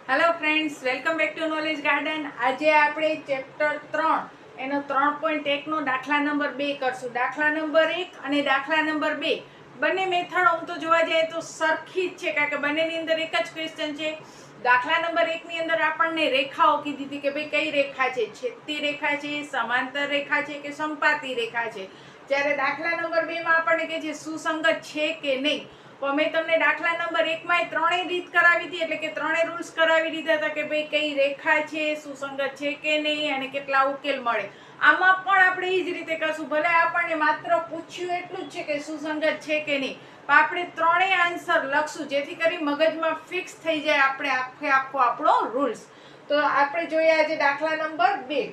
Hello friends, welcome back to knowledge garden. આજે આપણે chapter 3 એનો 3.1 નો દાખલા નંબર 2 કરશું. દાખલા નંબર 1 અને દાખલા નંબર 2 બંને મેથડ આમ તો જોવા જાય તો સરખી જ છે, કારણ કે બંનેની અંદર એક જ ક્વેશ્ચન છે. દાખલા નંબર 1 ની અંદર આપણને રેખાઓ કીધી હતી કે ભાઈ કઈ રેખા છે, છેદતી રેખા છે, સમાંતર રેખા છે કે સંપાતી રેખા છે. જ્યારે દાખલા નંબર 2 માં આપણને કહે છે સુસંગત છે કે નહીં. તો મેં તમને દાખલા નંબર 1 માં ત્રણેય રીત કરાવી હતી, એટલે કે ત્રણેય રૂલ્સ કરાવી દીધા હતા કે ભાઈ કઈ રેખા છે, સુસંગત છે કે નહીં અને કેટલા ઉકેલ મળે. આમાં પણ આપણે એ જ રીતે કરશું. ભલે આપણને માત્ર પૂછ્યું એટલું જ છે કે સુસંગત છે કે નહીં, પણ આપણે ત્રણેય આન્સર લખશું જેથી કરી મગજમાં ફિક્સ થઈ જાય આપણે આખો આપણો રૂલ્સ. તો આપણે જોઈએ આજે દાખલા નંબર 2.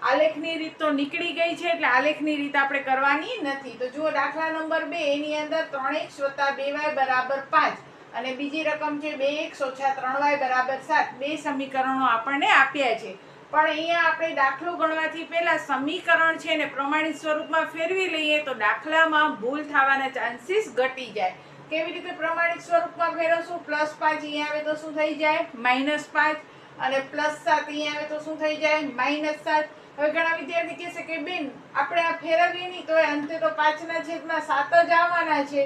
આલેખની રીત તો નીકળી ગઈ છે, એટલે આલેખની રીત આપણે કરવાની નથી. તો જુઓ દાખલા નંબર 2, એની અંદર 3x + 2y = 5 અને બીજી રકમ છે 2x - 3y = 7. બે સમીકરણો આપણને આપ્યા છે. પણ અહીંયા આપણે દાખલો ગણવાથી પહેલા સમીકરણ છે ને પ્રમાણિત સ્વરૂપમાં ફેરવી લઈએ તો દાખલામાં ભૂલ થવાના ચાન્સીસ ઘટી જાય. કેવી રીતે પ્રમાણિત સ્વરૂપમાં ફેરવશું? +5 અહીંયા આવે તો શું થઈ જાય? -5 અને +7 અહીંયા આવે તો શું થઈ જાય? -7. હવે ઘણા વિદ્યાર્થી કહેશે કે બેન આપણે આ ફેરવીએ નહીં તો અંતે તો 5/7 જ આવવાના છે,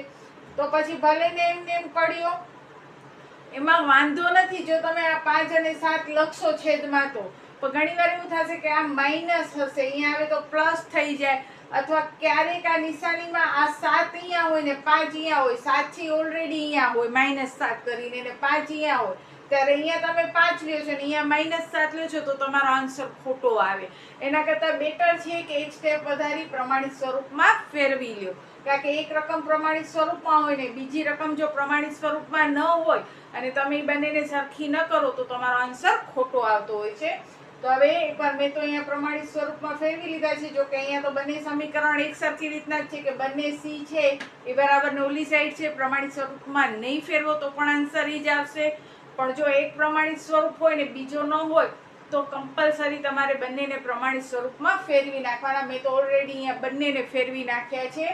તો પછી ભલે ને એમને એમ પડ્યો, એમાં વાંધો નથી જો તમે આ 5 અને 7 લખશો છેદમાં તો. પણ ઘણી વાર એવું થશે કે આ માઇનસ હશે, અહીંયા આવે તો પ્લસ થઈ જાય, અથવા ક્યારેક આ નિશાનીમાં આ 7 અહીંયા હોય ને 5 અહીંયા હોય, 7 થી ઓલરેડી અહીંયા હોય -7 કરીને ને 5 અહીંયા હોય, ત્યારે અહીંયા તમે 5 લ્યો છો ને અહીંયા -7 લ્યો છો તો તમારો આન્સર ખોટો આવે. એના કરતાં બેટર છે કે એક સ્ટેપ વધારી પ્રમાણિત સ્વરૂપમાં ફેરવી લ્યો. કારણ કે એક રકમ પ્રમાણિત સ્વરૂપમાં હોય ને બીજી રકમ જો પ્રમાણિત સ્વરૂપમાં ન હોય અને તમે બંનેને સરખી ન કરો તો તમારો આન્સર ખોટો આવતો હોય છે. તો હવે એકવાર મેં તો અહીંયા પ્રમાણિત સ્વરૂપમાં ફેરવી લીધા છે. જો કે અહીંયા તો બંને સમીકરણ એક સરખી રીતના જ છે કે બંને સી છે એ બરાબર ને ઓલી સાઈડ છે. પ્રમાણિત સ્વરૂપમાં નહીં ફેરવો તો પણ આન્સર એ જ આવશે. પણ જો એક પ્રમાણિત સ્વરૂપ હોય ને બીજો ન હોય તો કમ્પલસરી તમારે બંનેને પ્રમાણિત સ્વરૂપમાં ફેરવી નાખવાના. મેં તો ઓલરેડી અહીંયા બંનેને ફેરવી નાખ્યા છે.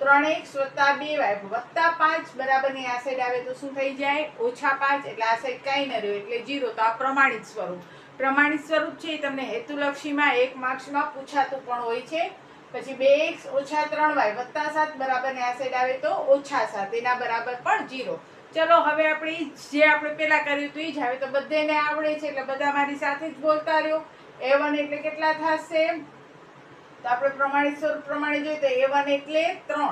3x + 2y + 5 બરાબર ની આ સાઈડ આવે તો શું થઈ જાય? -5. એટલે આ સાઈડ કાંઈ ન રહ્યું એટલે 0. તો આ પ્રમાણિત સ્વરૂપ. પ્રમાણિત સ્વરૂપ છે એ તમને હેતુલક્ષીમાં 1 માર્ક્સમાં પૂછાતું પણ હોય છે. પછી 2x - 3y + 7 બરાબર ને આ સાઈડ આવે તો -7, એના બરાબર પણ 0. ચલો હવે આપણે જે આપણે પહેલા કર્યું હતું એ જ હવે તો બધાને આવડે છે, એટલે બધા મારી સાથે જ બોલતા રહ્યો. a1 એટલે કેટલા થશે? તો આપણે પ્રમાણિત સ્વરૂપ પ્રમાણે જોઈએ તો a1 એટલે 3,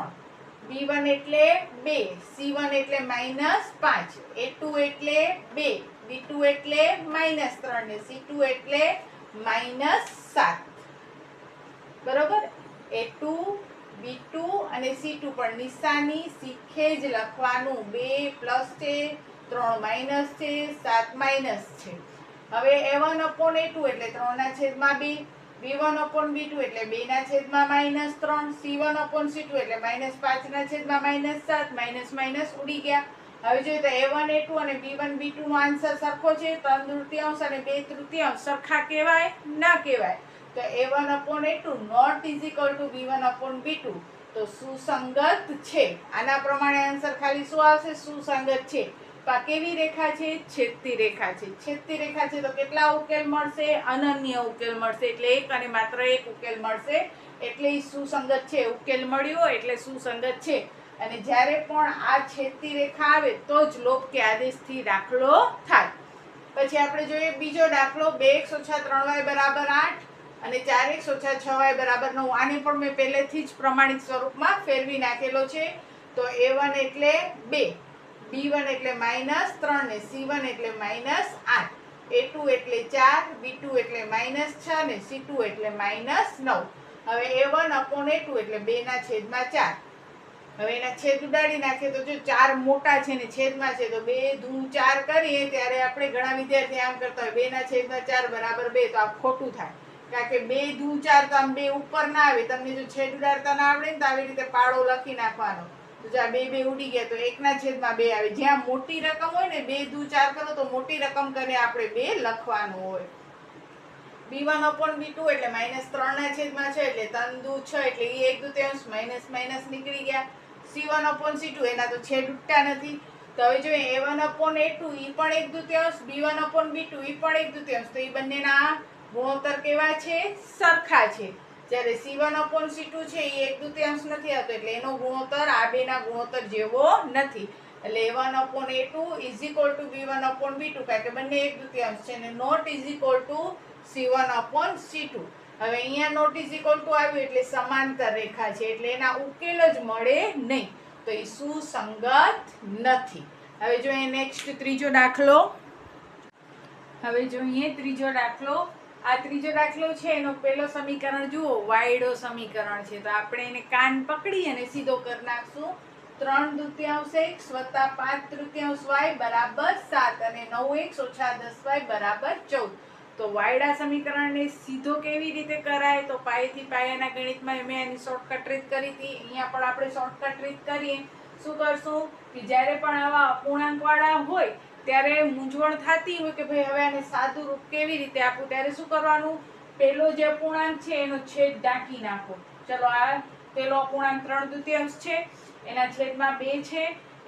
b1 એટલે 2, c1 એટલે -5, a2 એટલે 2, b2 એટલે -3 ને c2 એટલે -7. બરોબર? a2 b2 અને c2 પણ નિશાની શીખે જ લખવાનું. 2 પ્લસ છે, 3 માઇનસ છે, 7 માઇનસ છે. હવે a1/a2 એટલે 3/2, b1/b2 એટલે 2/3, c1/c2 એટલે -5/7, માઇનસ ઉડી ગયા. હવે જોઈએ તો a1 a2 અને b1 b2 નો આન્સર સરખો છે. 3/3 અને 2/3 સરખા કહેવાય? ના કહેવાય. તો a1/a2 not = b1/b2, તો સુસંગત છે. આના પ્રમાણે આન્સર ખાલી શું આવશે? સુસંગત છે. કેવી રેખા છે? છેદતી રેખા છે. છેદતી રેખા છે તો કેટલા ઉકેલ મળશે? અનન્ય ઉકેલ મળશે. એટલે એક અને માત્ર એક ઉકેલ મળશે, એટલે એ સુસંગત છે. ઉકેલ મળ્યો એટલે સુસંગત છે. અને જ્યારે પણ આ છેદતી રેખા આવે તો જ લોપ કે આદેશથી દાખલો થાય. પછી આપણે જોઈએ બીજો દાખલો. 2x - 3y = 8 અને 4x - 6y = 9. આને પણ મેં પહેલેથી જ પ્રમાણિત સ્વરૂપમાં ફેરવી નાખેલો છે. તો a1 એટલે 2, b1 એટલે -3 ને c1 એટલે -8, a2 એટલે 4, b2 એટલે -6 ને c2 એટલે -9. હવે a1/a2 એટલે 2/4. હવે એના છેદ ઉડાડી નાખીએ તો જો 4 મોટા છે ને છેદમાં છે તો 2 દુ 4 કરીએ ત્યારે આપણે ઘણા વિદ્યાર્થી આમ કરતા હોય 2/4 = 2, તો આ ખોટું થાય. કારણ કે 2 દુ 4 તો આમ 2 ઉપર ના આવે. તમને જો છેદ ઉડાડતા ના આવડે ને તો આવી રીતે પાડો લખી નાખવાનો. તો જો આ 2 ઉડી ગયા તો 1/2 આવે. જ્યાં મોટી રકમ હોય ને 2 દુ 4 કરો તો મોટી રકમ કરીને આપણે 2 લખવાનું હોય. b1/b2 એટલે -3/માં છે એટલે 3 દુ 6 એટલે એ 1/2 માઇનસ નીકળી ગયા. c1/c2 એના તો છેદ ઉડતા નથી તો હવે જોઈએ a1/a2 ઈ પણ 1/2, b1/b2 ઈ પણ 1/2, તો ઈ બંનેના ગુણોત્તર કેવા છે? સરખા છે. જ્યારે c1/c2 છે એ 1/2 નથી આવતો એટલે એનો ગુણોત્તર આ બેના ગુણોત્તર જેવો નથી. એટલે a1/a2 is equal two b1/b2 કારણ કે બંને 1/2 છે અને not is equal two c1/c2. હવે અહીંયા નોટ ઇઝ ઇક્વલ ટુ આવ્યું એટલે સમાંતર રેખા છે એટલે એના ઉકેલ જ મળે નહીં, તો એ સુસંગત નથી. હવે જોઈએ નેક્સ્ટ ત્રીજો દાખલો. હવે જોઈએ ત્રીજો દાખલો. આ ત્રીજો દાખલો છે એનો પહેલો સમીકરણ જુઓ, વાયડો સમીકરણ છે, તો આપણે એને કાન પકડી અને સીધો કરી નાખશું. 3/2 x વત્તા 5/3 y બરાબર 7 અને 9x ઓછા 10y બરાબર 14. તો વાયડા સમીકરણને સીધો કેવી રીતે કરાય? તો પાયાથી પાયાના ગણિતમાં મેં આની શોર્ટકટ રીત કરી હતી, અહીંયા પણ આપણે શોર્ટકટ રીત કરીએ. શું કરશું કે જ્યારે પણ આવા અપૂર્ણાંકવાળા હોય ત્યારે મૂંઝવણ થતી હોય કે ભાઈ હવે આને સાદું રૂપ કેવી રીતે આપવું, ત્યારે શું કરવાનું? પહેલો જે અપૂર્ણાંક છે એનો છેદ ઢાંકી નાખો. ચલો આ પહેલો અપૂર્ણાંક 3/2 છે, એના છેદમાં 2 છે,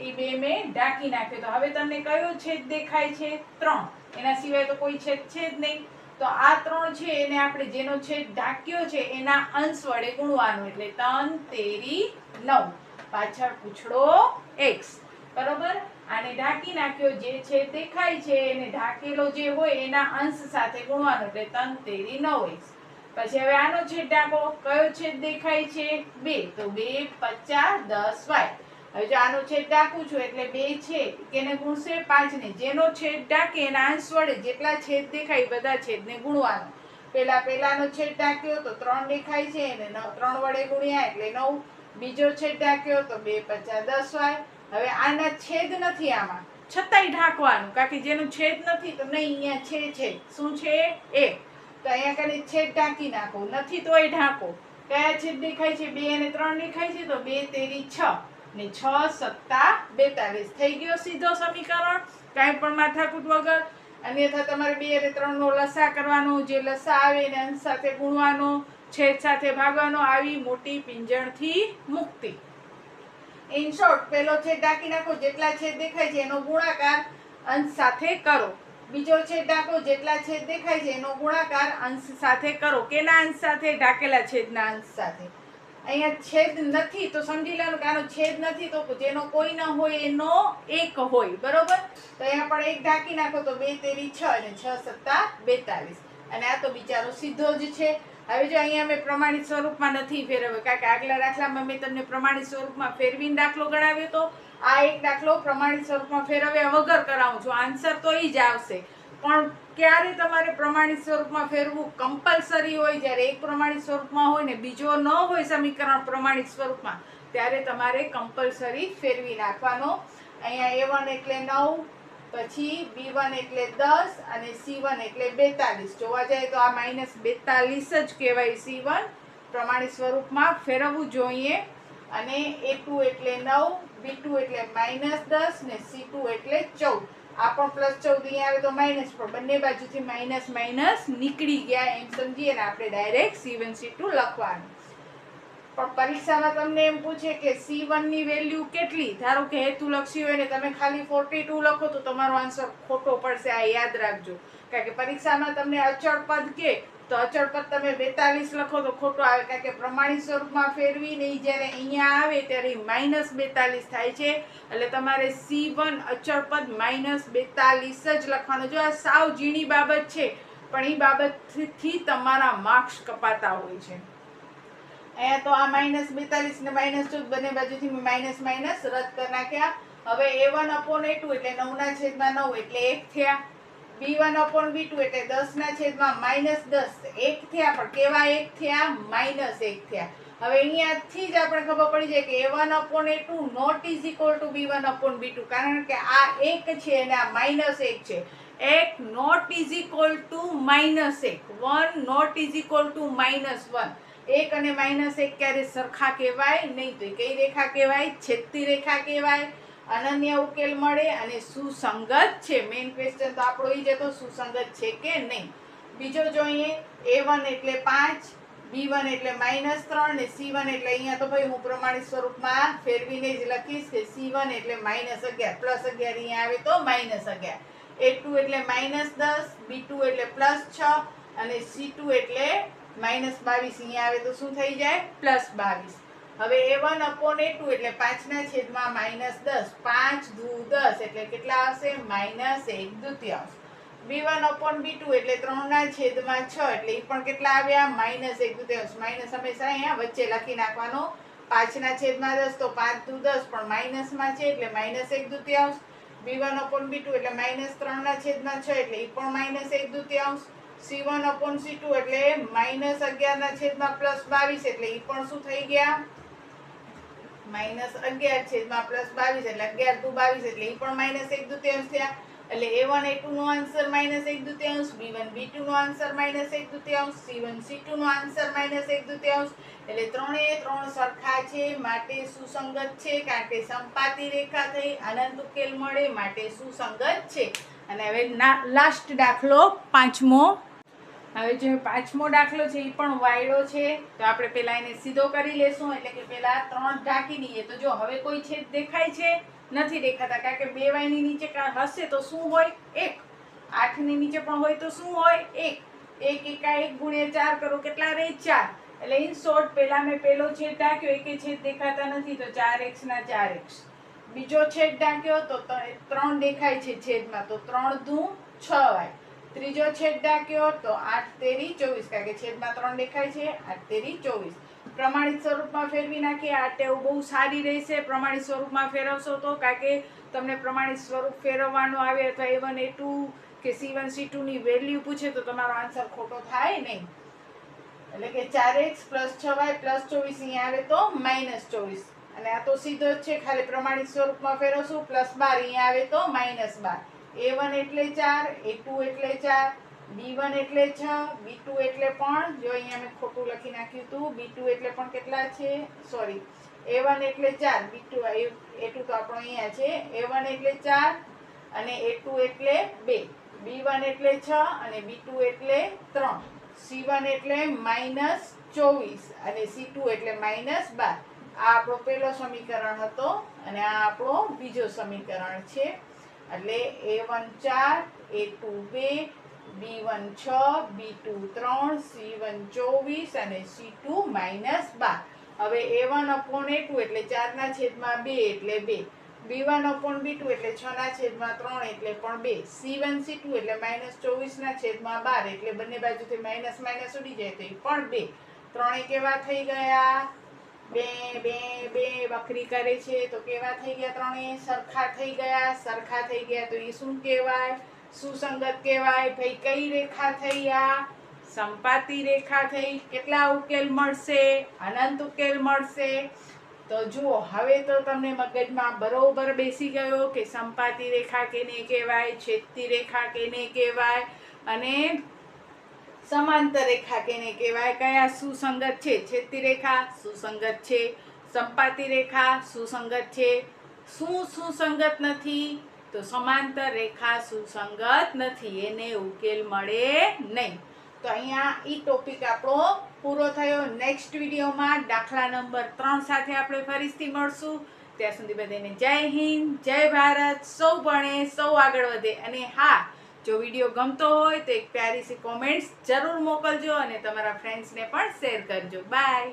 એ 2 મેં ઢાંકી નાખ્યો. તો હવે તમને કયો છેદ દેખાય છે? 3. એના સિવાય તો કોઈ છેદ છે જ નહીં. તો આ 3 છે એને આપણે જેનો છેદ ઢાંક્યો છે એના અંશ વડે ગુણવાનું એટલે 3 તેરી 9, પાછળ પૂછડો x. બરોબર? આને ઢાંકી નાખ્યો, જે છેદ દેખાય છે એને ઢાંકેલો જે હોય એના અંશ સાથે ગુણવાનું એટલે 3 તેરી 9x. પછી હવે આનો છેદ ઢાંકો, કયો છેદ દેખાય છે? 2, તો 2 50 10y. હવે જો આનો છેદ ઢાંકું છું એટલે 2 છે કેને ગુણશે? 5 ને. જેનો છેદ ઢાંકે એના અંશ વડે જેટલા છેદ દેખાય બધા છેદને ગુણવાનું. પહેલાનો છેદ ઢાંક્યો તો 3 દેખાય છે એને 3 વડે ગુણ્યા એટલે 9. બીજો છેદ ઢાંક્યો તો 2 50 10y. હવે આના છેદ નથી આમાં, છતાંય ઢાંકવાનું કારણ કે જેનો છેદ નથી તો નહીં, અહીંયા છે. શું છે? 1. તો અહીંયા કને છેદ ઢાંકી નાખો, નથી તોય ઢાંકો. કયા છેદ દેખાય છે? 2 અને 3 દેખાય છે, તો 2 તેરી 6 ને 6 સત્તા 42. થઈ ગયો સીધો સમીકરણ, કાંઈ પણ માથાકૂટ વગર. અન્યથા તમારે 2 અને 3 નો લસા કરવાનો, જે લસા આવે એને અંશ સાથે ગુણવાનો, છેદ સાથે ભાગવાનો. આવી મોટી પીંજણથી મુક્તિ. ઇન શોર્ટ, પહેલો છેદ ઢાંકી નાખો, જેટલા છેદ દેખાય છે એનો ગુણાકાર અંશ સાથે કરો. બીજો છેદ ઢાંકો, જેટલા છેદ દેખાય છે એનો ગુણાકાર અંશ સાથે કરો. કેના અંશ સાથે? ઢાંકેલા છેદના અંશ સાથે. અહીંયા છેદ નથી તો સમજી લેવાનું કે આનો છેદ નથી તો જેનો કોઈ ન હોય એનો 1 હોય. બરોબર? તો અહીંયા પણ 1 ઢાંકી નાખો તો 2 તેરી 6 અને 6 સત્તા 42. અને આ તો બિચારો સીધો જ છે. હવે જો અહીંયા મેં પ્રમાણિત સ્વરૂપમાં નથી ફેરવ્યો કારણ કે આગલા દાખલામાં મેં તમને પ્રમાણિત સ્વરૂપમાં ફેરવીને દાખલો ગણાવ્યો તો આ એક દાખલો પ્રમાણિત સ્વરૂપમાં ફેરવ્યા વગર કરાવું છું. આન્સર તો એ જ આવશે, પણ ક્યારે તમારે પ્રમાણિત સ્વરૂપમાં ફેરવું કમ્પલસરી હોય? જ્યારે એક પ્રમાણિત સ્વરૂપમાં હોય ને બીજો ન હોય સમીકરણ પ્રમાણિત સ્વરૂપમાં, ત્યારે તમારે કમ્પલસરી ફેરવી નાખવાનો. અહીંયા a1 એટલે 9, પછી b1 એટલે 10 અને c1 એટલે 42. જોવા જાય તો આ -42 જ કહેવાય. c1 પ્રમાણિત સ્વરૂપમાં ફેરવવું જોઈએ. અને a2 એટલે 9, b2 એટલે -10 ને c2 એટલે 14. આ પણ +14 અહીંયા આવે તો માઇનસ, પણ બંને બાજુથી માઇનસ માઇનસ નીકળી ગયા એમ સમજીએ ને આપણે ડાયરેક્ટ c1 c2 લખવાનું. પણ પરીક્ષામાં તમને એમ પૂછે કે c1 ની વેલ્યુ કેટલી? ધારો કે હેતુ લક્ષી હોય ને તમે ખાલી 42 લખો તો તમારો આન્સર ખોટો પડશે, આ યાદ રાખજો. કારણ કે પરીક્ષામાં તમને અચળ પદ કે તો અચળ પદ તમે 42 લખો તો ખોટો આવે કારણ કે પ્રમાણિત સ્વરૂપમાં ફેરવીને જ્યારે અહીંયા આવે ત્યારે -42 થાય છે. એટલે તમારે c1 અચળ પદ -42 જ લખવાનું. જો આ સાવ ઝીણી બાબત છે પણ એ બાબતથી તમારા માર્ક્સ કપાતા હોય છે. અહીંયા તો આ -42 ને -14 બંને બાજુથી માઇનસ માઇનસ રદ કરી નાખ્યા. હવે a1/a2 એટલે 9 ના છેદમાં 9 એટલે 1 થયા. b1/b2 એટલે 10 ના છેદમાં -10 1 થયા, પણ કેવા 1 થયા? -1 થયા. હવે અહીંયાથી જ આપણે ખબર પડી જાય કે a1/a2 not is equal two b1/b2 કારણ કે આ 1 છે અને આ -1 છે. 1 not is equal to -1, 1 not is equal to -1. 1 અને -1 ક્યારે સરખા કહેવાય નહીં. તો કઈ રેખા કહેવાય? છેદતી રેખા કહેવાય. અનન્ય ઉકેલ મળે અને સુસંગત છે. મેઇન ક્વેશ્ચન તો આપણો એ જ હતો, સુસંગત છે કે નહીં. બીજો જોઈએ a1 એટલે 5, B1 એટલે -3 ને C1 એટલે અહીંયા તો ભાઈ હું પ્રમાણિત સ્વરૂપમાં ફેરવીને જ લખીશ કે C1 એટલે -11 +11 અહીંયા આવે તો -11, A2 એટલે -10, B2 એટલે +6 અને C2 એટલે -22 અહીંયા આવે તો શું થઈ જાય +22. હવે A1 upon A2 એટલે 5/10, 5 દુ 10 એટલે કેટલા આવશે -1/2. B1 upon B2 એટલે 3/6 એટલે એ પણ કેટલા આવ્યા -1/2. માઇનસ હંમેશા અહીંયા વચ્ચે લખી નાખવાનો. 5/10 તો 5 દુ 10 પણ માઇનસમાં છે એટલે -1/2. B1 upon B2 એટલે -3/6 એટલે એ પણ -1/2. C1 upon C2 એટલે -11/+22 એટલે એ પણ શું થઈ ગયા -11/+22 એટલે 11 દુ 22 એટલે એ પણ -1/2 થયા. એટલે A1 A2 નો આન્સર -1/2, B1 B2 નો આન્સર -1/2, C1 C2 નો આન્સર -1/2. એટલે ત્રણે ત્રણ સરખા છે માટે સુસંગત છે, કારણ કે સંપાતી રેખા થઈ અનંત ઉકેલ મળે માટે સુસંગત છે. અને હવે લાસ્ટ દાખલો પાંચમો. હવે જે પાંચમો દાખલો છે એ પણ વાયડો છે, તો આપણે પહેલા એને સીધો કરી લેશું. એટલે કે પહેલા 3 ઢાંકી દઈએ. તો જો હવે કોઈ છેદ દેખાય છે? નથી દેખાતા, કારણ કે 2 વાયની નીચે હશે તો શું હોય 1, 8 ની નીચે પણ હોય તો શું હોય 1, 1 એકા 1 ગુણ્યા 4 કરો કેટલા રહે 4. એટલે ઇન શોર્ટ પહેલા મેં પહેલો છેદ ઢાંક્યો, એકે છેદ દેખાતા નથી તો 4x ના 4x. બીજો છેદ ઢાંક્યો તો 3 દેખાય છે છેદમાં તો 3 દુ 6y. ત્રીજો છેદ ઢાંક્યો તો 8 તેરી 24, કારણ કે છેદમાં 3 દેખાય છે 8 તેરી 24. પ્રમાણિત સ્વરૂપમાં ફેરવી નાખીએ. આ ટેવ બહુ સારી રહેશે પ્રમાણિત સ્વરૂપમાં ફેરવશો તો, કારણ કે તમને પ્રમાણિત સ્વરૂપ ફેરવવાનું આવે અથવા A1 A2 કે C1 C2 ની વેલ્યુ પૂછે તો તમારો આન્સર ખોટો થાય નહીં. એટલે કે 4x + 6y + 24 અહીંયા આવે તો -24. અને આ તો સીધો જ છે, ખાલી પ્રમાણિત સ્વરૂપમાં ફેરવશું. +12 અહીંયા આવે તો -12. A1 એટલે 4, A2 એટલે 4, B1 એટલે 6, B2 એટલે પણ જો અહીંયા મેં ખોટું લખી નાખ્યું હતું, B2 એટલે પણ કેટલા છે સોરી A1 એટલે 4, B2 A2 તો આપણો અહીંયા છે. A1 એટલે 4 અને A2 એટલે 2, B1 એટલે 6 અને B2 એટલે 3, C1 એટલે -24 અને C2 એટલે -12. આ આપણો પહેલો સમીકરણ હતો અને આ આપણો બીજો સમીકરણ છે. એટલે A1 4, A2 2, B1 6, B2 3, C1 24 અને C2 -12. હવે A1 upon A2 એટલે 4/2 એટલે 2, B1 upon B2 એટલે 6/3 એટલે પણ 2, C1 C2 એટલે -24/12 એટલે બંને બાજુથી માઇનસ માઇનસ ઉડી જાય તો એ પણ 2. ત્રણે કેવા થઈ ગયા 2 2 2 વક્રી કરે છે તો કેવા થઈ ગયા? ત્રણે સરખા થઈ ગયા. સરખા થઈ ગયા તો એ શું કહેવાય? સુસંગત કહેવાય. ભાઈ કઈ રેખા થઈ? આ સંપાતી રેખા થઈ. કેટલા ઉકેલ મળશે? અનંત ઉકેલ મળશે. તો જુઓ હવે તો તમને મગજમાં બરોબર બેસી ગયો કે સંપાતી રેખા કેને કહેવાય, છેદતી રેખા કેને કહેવાય અને સમાંતર રેખા કેને કહેવાય. કયા સુસંગત છે? છેદતી રેખા સુસંગત છે, સંપાતી રેખા સુસંગત છે. શું સુસંગત નથી? તો સમાંતર રેખા સુસંગત નથી, એને ઉકેલ મળે નહીં. તો અહીંયા ઈ ટોપિક આપણો પૂરો થયો. નેક્સ્ટ વિડીયોમાં દાખલા નંબર 3 સાથે આપણે ફરીથી મળશું. ત્યાં સુધી બધાને જય હિન્દ, જય ભારત. સૌ ભણે, સૌ આગળ વધે. અને હા, જો વિડીયો ગમતો હોય તો એક પ્યારી સી કોમેન્ટ્સ જરૂર મોકલજો અને તમારા ફ્રેન્ડ્સને પણ શેર કરજો. બાય.